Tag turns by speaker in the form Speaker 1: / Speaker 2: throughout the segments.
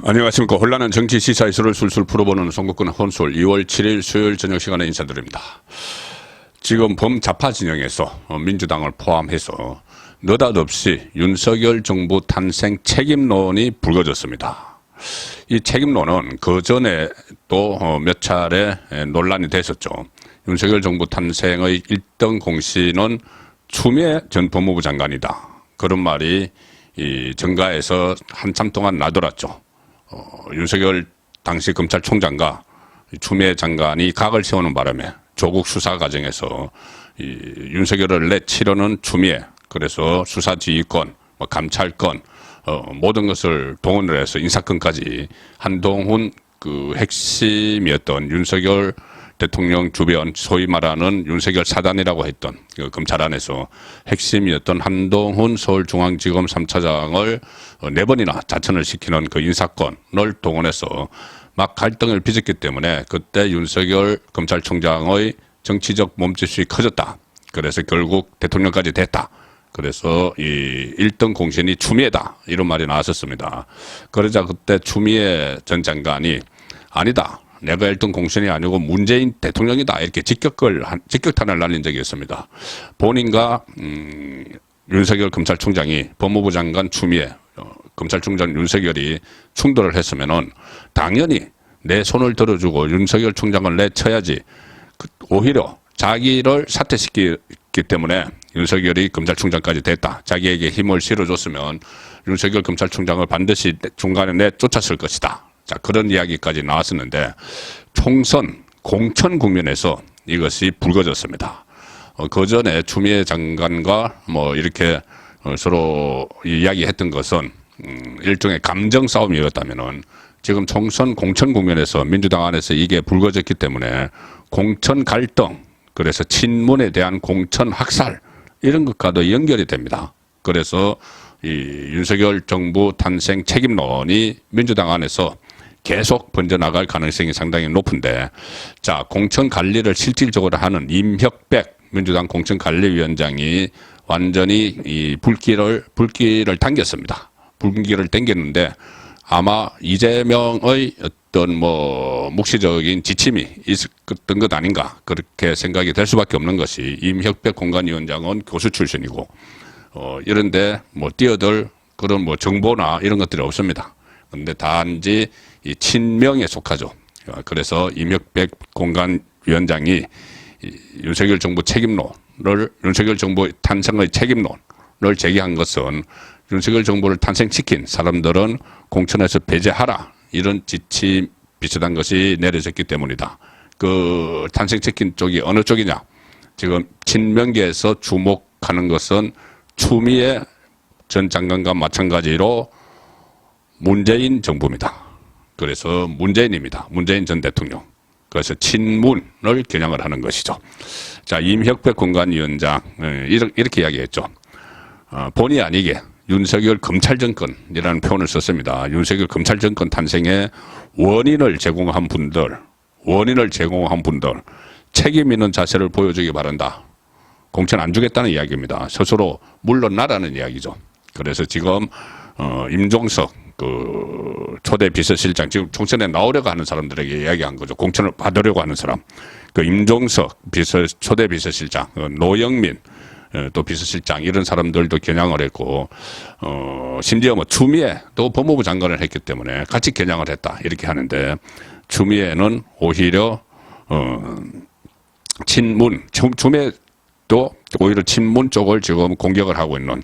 Speaker 1: 안녕하십니까. 혼란한 정치 시사 이슈를 술술 풀어보는 송국근 혼술 2월 7일 수요일 저녁 시간에 인사드립니다. 지금 범자파 진영에서 민주당을 포함해서 느닷없이 윤석열 정부 탄생 책임론이 불거졌습니다. 이 책임론은 그 전에 또 몇 차례 논란이 됐었죠. 윤석열 정부 탄생의 1등 공신은 추미애 전 법무부 장관이다. 그런 말이 이 정가에서 한참 동안 나돌았죠. 윤석열 당시 검찰총장과 추미애 장관이 각을 세우는 바람에 조국 수사 과정에서 이 윤석열을 내치려는 추미애, 그래서 수사지휘권, 감찰권, 모든 것을 동원을 해서 인사권까지 한동훈 그 핵심이었던 윤석열 대통령 주변, 소위 말하는 윤석열 사단이라고 했던 그 검찰 안에서 핵심이었던 한동훈 서울중앙지검 3차장을 4번이나 자천을 시키는 그 인사권을 동원해서 막 갈등을 빚었기 때문에 그때 윤석열 검찰총장의 정치적 몸짓이 커졌다. 그래서 결국 대통령까지 됐다. 그래서 이 1등 공신이 추미애다. 이런 말이 나왔었습니다. 그러자 그때 추미애 전 장관이 아니다. 내가 1등 공신이 아니고 문재인 대통령이다. 이렇게 직격탄을 날린 적이 있습니다. 본인과 윤석열 검찰총장이 법무부 장관 추미애, 검찰총장 윤석열이 충돌을 했으면은 당연히 내 손을 들어주고 윤석열 총장을 내쳐야지. 오히려 자기를 사퇴시키기 때문에 윤석열이 검찰총장까지 됐다. 자기에게 힘을 실어줬으면 윤석열 검찰총장을 반드시 중간에 내쫓았을 것이다. 자, 그런 이야기까지 나왔었는데 총선 공천 국면에서 이것이 불거졌습니다. 그 전에 추미애 장관과 이렇게 서로 이야기했던 것은 일종의 감정 싸움이었다면은 지금 총선 공천 국면에서 민주당 안에서 이게 불거졌기 때문에 공천 갈등, 그래서 친문에 대한 공천 학살 이런 것과도 연결이 됩니다. 그래서 이 윤석열 정부 탄생 책임론이 민주당 안에서 계속 번져나갈 가능성이 상당히 높은데, 자, 공천 관리를 실질적으로 하는 임혁백 민주당 공천관리위원장이 완전히 이 불길을 당겼습니다. 불길을 당겼는데 아마 이재명의 어떤 묵시적인 지침이 있었던 것 아닌가, 그렇게 생각이 될 수밖에 없는 것이, 임혁백 공관위원장은 교수 출신이고 이런데 뛰어들 그런 정보나 이런 것들이 없습니다. 그런데 단지 이 친명에 속하죠. 그래서 임혁백 공관위원장이 윤석열 정부 책임론을, 윤석열 정부 탄생의 책임론을 제기한 것은 윤석열 정부를 탄생시킨 사람들은 공천에서 배제하라, 이런 지침 비슷한 것이 내려졌기 때문이다. 그 탄생시킨 쪽이 어느 쪽이냐? 지금 친명계에서 주목하는 것은 추미애 전 장관과 마찬가지로 문재인 정부입니다. 그래서 문재인입니다. 문재인 전 대통령. 그래서 친문을 겨냥을 하는 것이죠. 자, 임혁백 공관위원장 이렇게 이야기했죠. 본의 아니게 윤석열 검찰정권이라는 표현을 썼습니다. 윤석열 검찰정권 탄생에 원인을 제공한 분들 책임 있는 자세를 보여주기 바란다. 공천 안 주겠다는 이야기입니다. 스스로 물러나라는 이야기죠. 그래서 지금 임종석 그 초대 비서실장, 지금 총선에 나오려고 하는 사람들에게 이야기한 거죠. 공천을 받으려고 하는 사람. 그 임종석 초대 비서실장, 노영민 또 비서실장, 이런 사람들도 겨냥을 했고, 심지어 추미애 또 법무부 장관을 했기 때문에 같이 겨냥을 했다. 이렇게 하는데, 추미애는 오히려, 추미애도 오히려 친문 쪽을 지금 공격을 하고 있는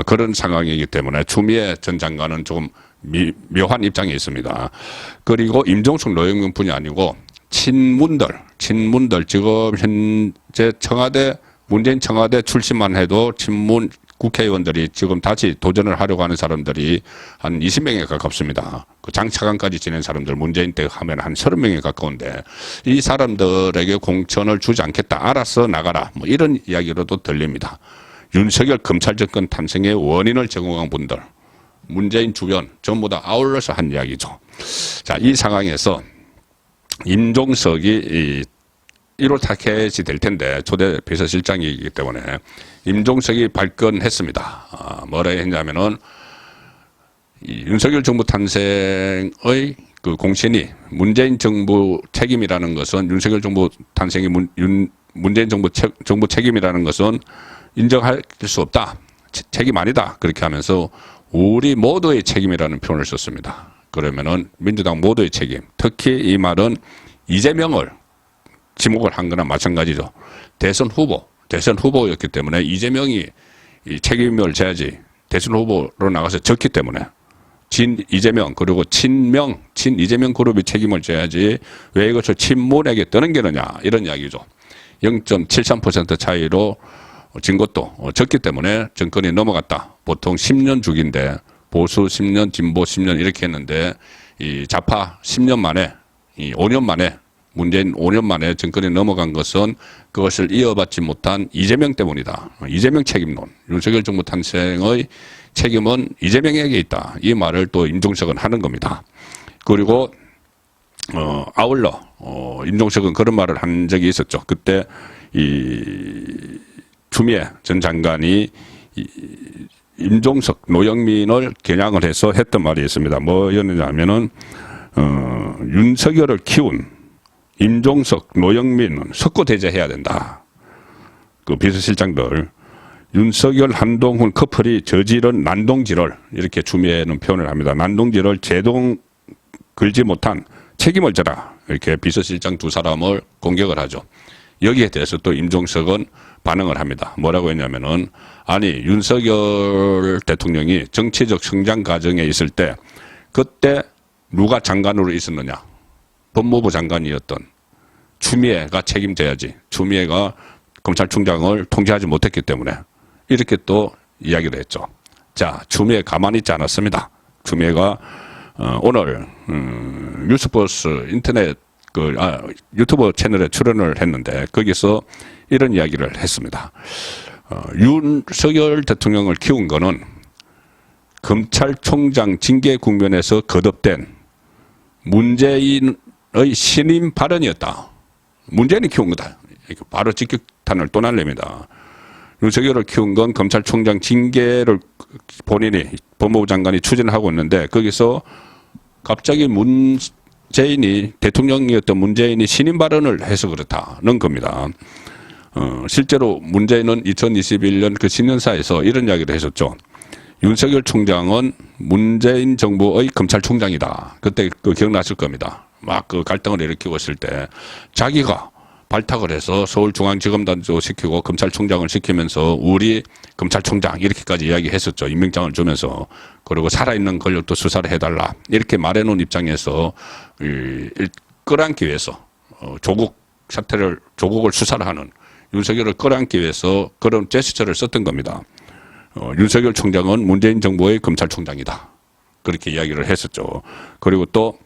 Speaker 1: 그런 상황이기 때문에 추미애 전 장관은 조금 묘한 입장에 있습니다. 그리고 임종석 노영민뿐이 아니고 친문들 지금 현재 문재인 청와대 출신만 해도 친문 국회의원들이 지금 다시 도전을 하려고 하는 사람들이 한 20명에 가깝습니다. 그 장차관까지 지낸 사람들 문재인 때 하면 한 30명에 가까운데, 이 사람들에게 공천을 주지 않겠다. 알아서 나가라. 이런 이야기로도 들립니다. 윤석열 검찰정권 탄생의 원인을 제공한 분들, 문재인 주변 전부 다 아울러서 한 이야기죠. 자, 이 상황에서 임종석이 1월 타켓이 될 텐데, 초대 비서실장이기 때문에 임종석이 발끈했습니다. 뭐라 했냐면은 이 윤석열 정부 탄생의 그 공신이 문재인 정부 책임이라는 것은 윤석열 정부 탄생이 문재인 정부 책임이라는 것은 인정할 수 없다. 책임 아니다. 그렇게 하면서 우리 모두의 책임이라는 표현을 썼습니다. 그러면은 민주당 모두의 책임. 특히 이 말은 이재명을 지목을 한 거나 마찬가지죠. 대선 후보였기 때문에 이재명이 이 책임을 져야지. 대선 후보로 나가서 졌기 때문에 이재명 그리고 친 이재명 그룹이 책임을 져야지 왜 이것을 친문에게 떠넘기느냐 이런 이야기죠. 0.73% 차이로 진 것도 졌기 때문에 정권이 넘어갔다. 보통 10년 주기인데 보수 10년, 진보 10년 이렇게 했는데 이 좌파 10년 만에 이 5년 만에 문재인 5년 만에 정권이 넘어간 것은 그것을 이어받지 못한 이재명 때문이다. 이재명 책임론. 윤석열 정부 탄생의 책임은 이재명에게 있다. 이 말을 또 임종석은 하는 겁니다. 그리고 아울러 임종석은 그런 말을 한 적이 있었죠. 그때 이 추미애 전 장관이 임종석, 노영민을 겨냥을 해서 했던 말이 있습니다. 뭐였느냐면은 윤석열을 키운 임종석, 노영민은 석고대죄해야 된다. 그 비서실장들 윤석열, 한동훈 커플이 저지른 난동질을 이렇게 추미애는 표현을 합니다. 난동질을 제동 걸지 못한 책임을 져라. 이렇게 비서실장 두 사람을 공격을 하죠. 여기에 대해서 또 임종석은 반응을 합니다. 뭐라고 했냐면은 아니 윤석열 대통령이 정치적 성장 과정에 있을 때 그때 누가 장관으로 있었느냐. 법무부 장관이었던 추미애가 책임져야지. 추미애가 검찰총장을 통제하지 못했기 때문에 이렇게 또 이야기를 했죠. 자, 추미애 가만히 있지 않았습니다. 추미애가 오늘 뉴스버스 인터넷 유튜브 채널에 출연을 했는데 거기서 이런 이야기를 했습니다. 윤석열 대통령을 키운 거는 검찰총장 징계 국면에서 거듭된 문재인의 신임 발언이었다. 문재인이 키운 거다. 바로 직격탄을 또 날립니다. 윤석열을 키운 건 검찰총장 징계를 본인이 법무부 장관이 추진하고 있는데 거기서 갑자기 문재인이 대통령이었던 문재인이 신임 발언을 해서 그렇다는 겁니다. 실제로 문재인은 2021년 그 신년사에서 이런 이야기를 했었죠. 윤석열 총장은 문재인 정부의 검찰총장이다. 그때 그 기억나실 겁니다. 막 그 갈등을 일으키고 있을 때 자기가 발탁을 해서 서울중앙지검단도 시키고 검찰총장을 시키면서 우리 검찰총장 이렇게까지 이야기했었죠. 임명장을 주면서. 그리고 살아있는 권력도 수사를 해달라. 이렇게 말해놓은 입장에서 끌어안기 위해서 조국을 수사를 하는 윤석열을 끌어안기 위해서 그런 제스처를 썼던 겁니다. 윤석열 총장은 문재인 정부의 검찰총장이다. 그렇게 이야기를 했었죠. 그리고 또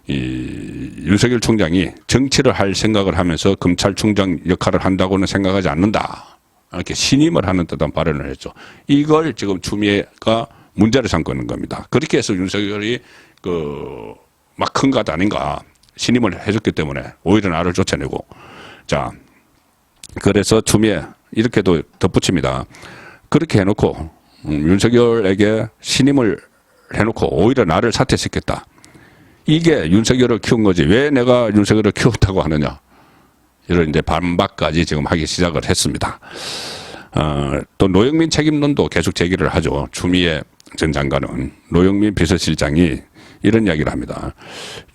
Speaker 1: 윤석열 총장이 정치를 할 생각을 하면서 검찰총장 역할을 한다고는 생각하지 않는다. 이렇게 신임을 하는 듯한 발언을 했죠. 이걸 지금 추미애가 문제를 삼고 있는 겁니다. 그렇게 해서 윤석열이 막 큰 것 아닌가 신임을 해줬기 때문에 오히려 나를 쫓아내고 자 그래서 추미애 이렇게도 덧붙입니다. 그렇게 해놓고 윤석열에게 신임을 해놓고 오히려 나를 사퇴시켰다. 이게 윤석열을 키운 거지 왜 내가 윤석열을 키웠다고 하느냐 이런 이제 반박까지 지금 하기 시작을 했습니다. 또 노영민 책임론도 계속 제기를 하죠. 추미애 전 장관은 노영민 비서실장이 이런 이야기를 합니다.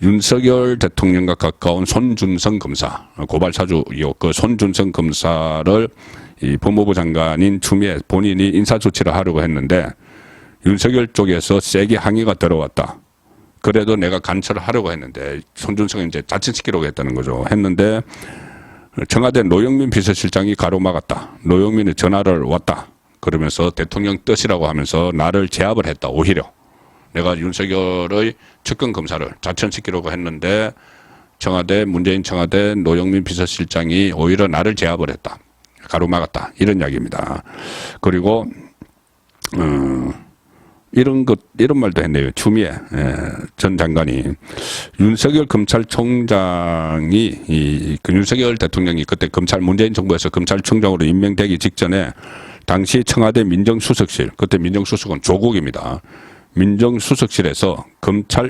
Speaker 1: 윤석열 대통령과 가까운 손준성 검사 고발 사주이요 그 손준성 검사를 이 법무부 장관인 추미애 본인이 인사조치를 하려고 했는데 윤석열 쪽에서 세게 항의가 들어왔다. 그래도 내가 간처를 하려고 했는데 손준성이 이제 자천시키려고 했다는 거죠. 했는데 청와대 노영민 비서실장이 가로막았다. 노영민이 전화를 왔다. 그러면서 대통령 뜻이라고 하면서 나를 제압을 했다. 오히려 내가 윤석열의 측근 검사를 자천시키려고 했는데 문재인 청와대 노영민 비서실장이 오히려 나를 제압을 했다. 가로막았다. 이런 이야기입니다. 그리고 이런 말도 했네요. 추미애 전 장관이 윤석열 검찰총장이 그 윤석열 대통령이 그때 문재인 정부에서 검찰총장으로 임명되기 직전에 당시 청와대 민정수석실 그때 민정수석은 조국입니다. 민정수석실에서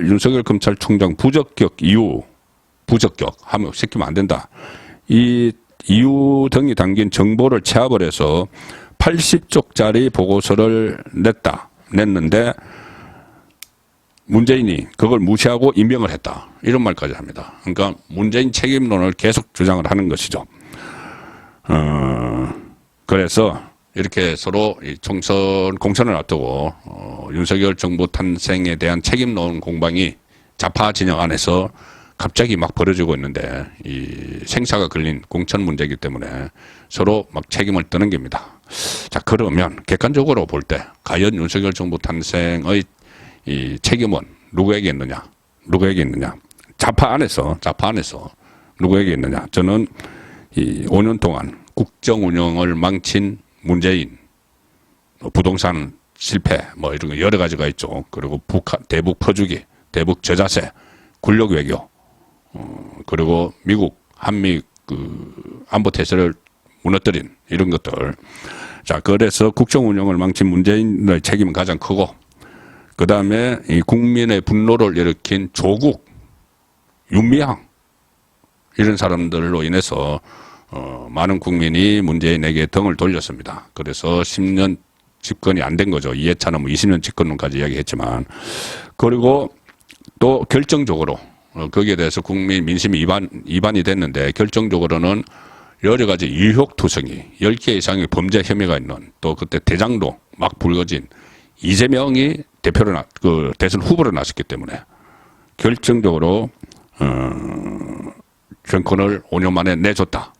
Speaker 1: 윤석열 검찰총장 부적격 이유, 부적격 하면 시키면 안 된다. 이 이유 등이 담긴 정보를 체압을 해서 80쪽짜리 보고서를 냈는데 문재인이 그걸 무시하고 임명을 했다. 이런 말까지 합니다. 그러니까 문재인 책임론을 계속 주장을 하는 것이죠. 그래서 이렇게 서로 공천을 앞두고 윤석열 정부 탄생에 대한 책임론 공방이 좌파 진영 안에서 갑자기 막 벌어지고 있는데 이 생사가 걸린 공천 문제이기 때문에 서로 막 책임을 떠는 겁니다. 자, 그러면 객관적으로 볼 때 과연 윤석열 정부 탄생의 이 책임은 누구에게 있느냐? 누구에게 있느냐? 좌파 안에서 누구에게 있느냐? 저는 이 5년 동안 국정 운영을 망친 문재인, 부동산 실패, 뭐 이런 거 여러 가지가 있죠. 그리고 대북 퍼주기, 대북 저자세, 군력 외교, 그리고 미국, 한미 안보 태세를 무너뜨린 이런 것들. 자, 그래서 국정 운영을 망친 문재인의 책임은 가장 크고, 그 다음에 이 국민의 분노를 일으킨 조국, 윤미향, 이런 사람들로 인해서 많은 국민이 문재인에게 등을 돌렸습니다. 그래서 10년 집권이 안 된 거죠. 이해찬은 뭐 20년 집권론까지 이야기했지만. 그리고 또 결정적으로 거기에 대해서 국민 민심이 이반이 됐는데 결정적으로는 여러 가지 의혹투성이 10개 이상의 범죄 혐의가 있는 또 그때 대장도 막 불거진 이재명이 대선 후보로 나섰기 때문에 결정적으로 정권을 5년 만에 내줬다.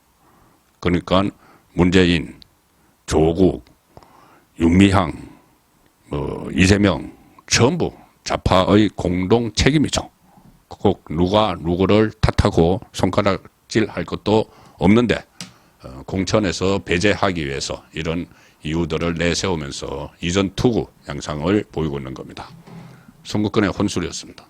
Speaker 1: 그러니까 문재인, 조국, 윤미향, 이재명 전부 좌파의 공동 책임이죠. 꼭 누가 누구를 탓하고 손가락질할 것도 없는데 공천에서 배제하기 위해서 이런 이유들을 내세우면서 이전 투구 양상을 보이고 있는 겁니다. 선거권의 혼술이었습니다.